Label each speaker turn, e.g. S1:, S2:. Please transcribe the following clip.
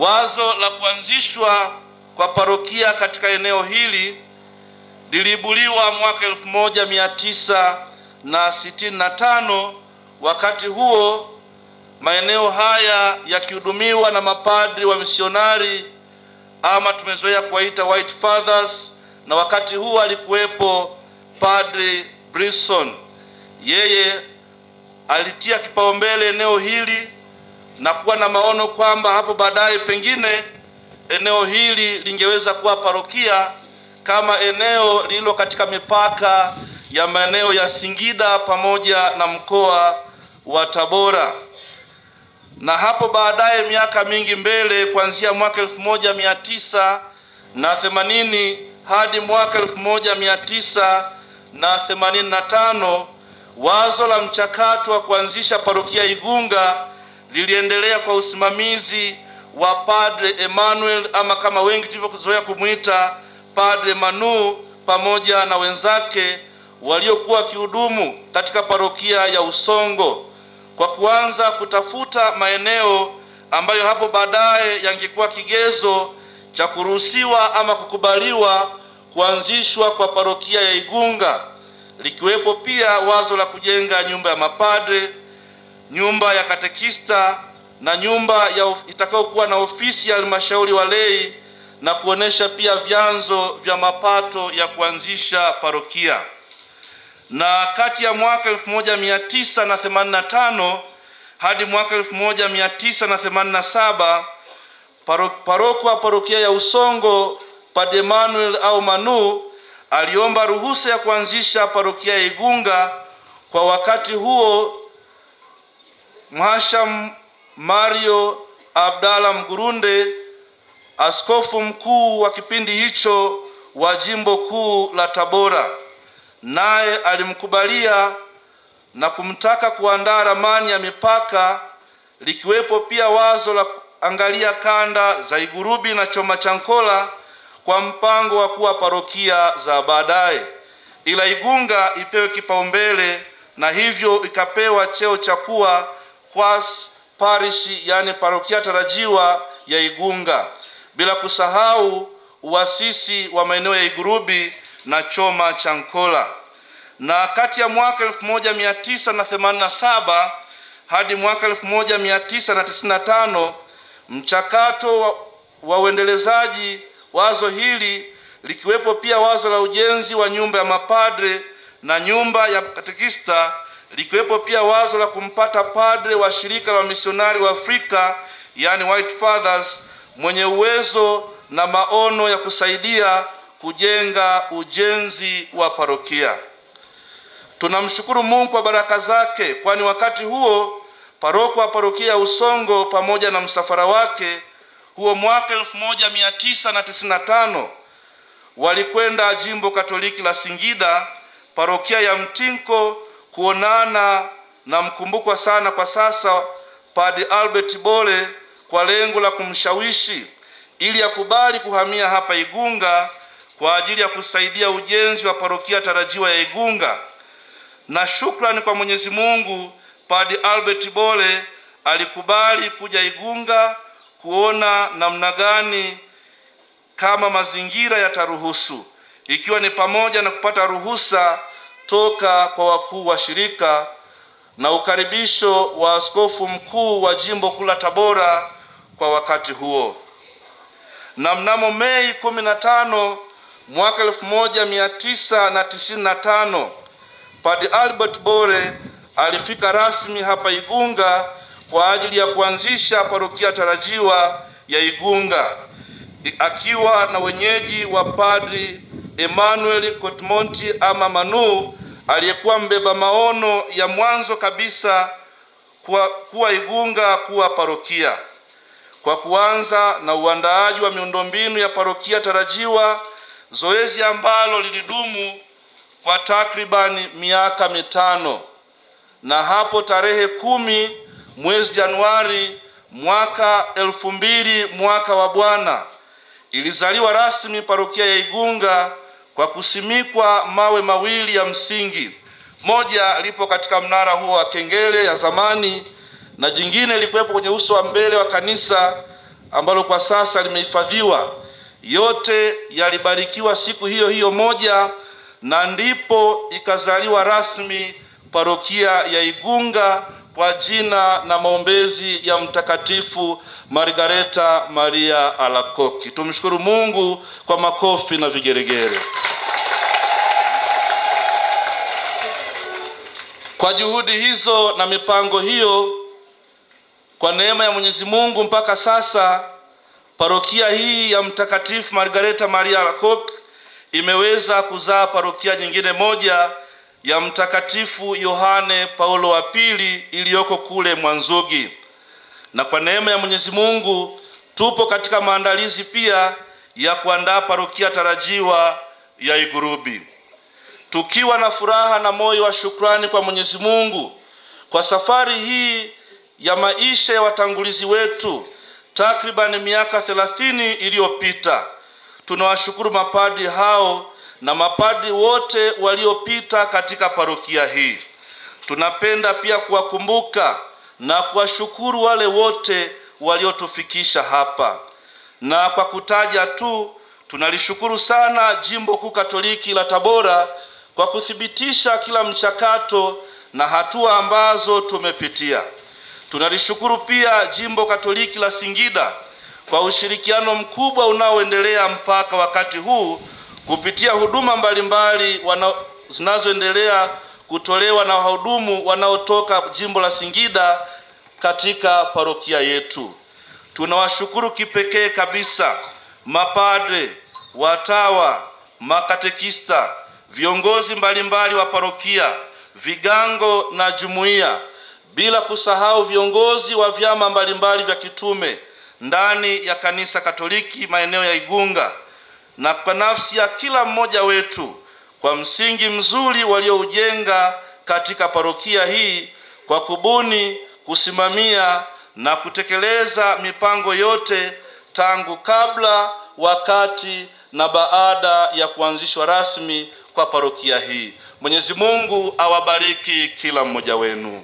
S1: Wazo la kuanzishwa kwa parokia katika eneo hili liliibuliwa mwaka 1965. Wakati huo maeneo haya yakihudumiwa na mapadri wa misionari ama tumezoea kuwaita White Fathers, na wakati huo alikuwepo Padre Brisson. Yeye alitia kipaumbele eneo hili na kuwa na maono kwamba hapo baadaye pengine eneo hili lingeweza kuwa parokia kama eneo lililo katika mipaka ya maeneo ya Singida pamoja na mkoa wa Tabora. Na hapo baadaye miaka mingi mbele, kuanzia mwaka 1980 hadi mwaka 1985, wazo la mchakato wa kuanzisha parokia Igunga liliendelea kwa usimamizi wa Padre Emmanuel, ama kama wengi tulivyozoea kumuita Padre Manu, pamoja na wenzake waliokuwa kihudumu katika parokia ya Usongo, kwa kuanza kutafuta maeneo ambayo hapo baadaye yangekuwa kigezo cha kuruhusiwa ama kukubaliwa kuanzishwa kwa parokia ya Igunga, likiwepo pia wazo la kujenga nyumba ya mapadre, nyumba ya katekista na nyumba itakayokuwa na ofisi ya halmashauri walei, na kuonesha pia vyanzo vya mapato ya kuanzisha parokia. Na kati ya mwaka 1985 hadi mwaka 1987, paroko wa parokia ya Usongo Padre Emmanuel au Manu aliomba ruhusa ya kuanzisha parokia ya Igunga. Kwa wakati huo Mhashamu Mario Abdalla Mgurunde, askofu mkuu wa kipindi hicho wa jimbo kuu la Tabora, naye alimkubalia na kumtaka kuandaa ramani ya mipaka, likiwepo pia wazo la kuangalia kanda za Igurubi na Choma Chankola kwa mpango wa kuwa parokia za baadaye, ila Igunga ipewe kipaumbele, na hivyo ikapewa cheo cha kuwa Quasi Parish, yani parokia tarajiwa ya Igunga, bila kusahau uasisi wa maeneo ya Igurubi na Choma Chankola. Na kati ya mwaka 1987 hadi mwaka 1995, mchakato wa uendelezaji wazo hili, likiwepo pia wazo la ujenzi wa nyumba ya mapadre na nyumba ya katekista, likiwepo pia wazo la kumpata padre wa shirika la misionari wa Afrika, yani White Fathers, mwenye uwezo na maono ya kusaidia kujenga ujenzi wa parokia. Tunamshukuru Mungu kwa baraka zake, kwani wakati huo paroko wa parokia ya Usongo pamoja na msafara wake huo mwaka 1995 walikwenda jimbo Katoliki la Singida, parokia ya Mtinko, kuonana na mkumbukwa sana kwa sasa Padre Albert Bole, kwa lengo la kumshawishi ili akubali kuhamia hapa Igunga kwa ajili ya kusaidia ujenzi wa parokia tarajiwa ya Igunga. Na shukrani kwa Mwenyezi Mungu, Padre Albert Bole alikubali kuja Igunga kuona namna gani kama mazingira yataruhusu, ikiwa ni pamoja na kupata ruhusa toka kwa wakuu wa shirika na ukaribisho wa askofu mkuu wa jimbo kuu la Tabora kwa wakati huo. Na mnamo Mei 15 mwaka 1995, Padre Albert Bole alifika rasmi hapa Igunga kwa ajili ya kuanzisha parokia tarajiwa ya Igunga, akiwa na wenyeji wa Padre Emmanuel Kotmonti ama Manu, aliyekuwa mbeba maono ya mwanzo kabisa kuwa Igunga kuwa parokia, kwa kuanza na uandaaji wa miundombinu ya parokia tarajiwa, zoezi ambalo lilidumu kwa takribani miaka 5. Na hapo tarehe 10 mwezi Januari mwaka 2000, mwaka wa Bwana, ilizaliwa rasmi parokia ya Igunga kwa kusimikwa mawe mawili ya msingi. Moja lipo katika mnara huo wa kengele ya zamani, na jingine likuwepo kwenye uso wa mbele wa kanisa ambalo kwa sasa limehifadhiwa, yote yalibarikiwa siku hiyo hiyo moja, na ndipo ikazaliwa rasmi parokia ya Igunga kwa jina na maombezi ya Mtakatifu Margareta Maria Alacoque. Tumshukuru Mungu kwa makofi na vigeregere. Kwa juhudi hizo na mipango hiyo, kwa neema ya Mwenyezi Mungu, mpaka sasa parokia hii ya Mtakatifu Margareta Maria Alacoque imeweza kuzaa parokia nyingine moja ya Mtakatifu Yohane Paulo wa Pili iliyoko kule Mwanzugi. Na kwa neema ya Mwenyezi Mungu tupo katika maandalizi pia ya kuandaa parokia tarajiwa ya Igurubi, tukiwa na furaha na moyo wa shukrani kwa Mwenyezi Mungu kwa safari hii ya maisha ya watangulizi wetu takriban miaka 30 iliyopita. Tunawashukuru mapadi hao na mapadi wote waliopita katika parokia hii. Tunapenda pia kuwakumbuka na kuwashukuru wale wote waliotufikisha hapa. Na kwa kutaja tu, tunalishukuru sana Jimbo Kuu Katoliki la Tabora kwa kuthibitisha kila mchakato na hatua ambazo tumepitia. Tunalishukuru pia Jimbo Katoliki la Singida kwa ushirikiano mkubwa unaoendelea mpaka wakati huu kupitia huduma mbalimbali zinazoendelea kutolewa na wahudumu wanaotoka Jimbo la Singida katika parokia yetu. Tunawashukuru kipekee kabisa mapadre, watawa, makatekista, viongozi mbalimbali wa parokia, vigango na jumuiya, bila kusahau viongozi wa vyama mbalimbali vya kitume ndani ya Kanisa Katoliki maeneo ya Igunga, na kwa nafsi ya kila mmoja wetu kwa msingi mzuri walioujenga katika parokia hii kwa kubuni, kusimamia na kutekeleza mipango yote tangu kabla, wakati na baada ya kuanzishwa rasmi kwa parokia hii. Mwenyezi Mungu awabariki kila mmoja wenu.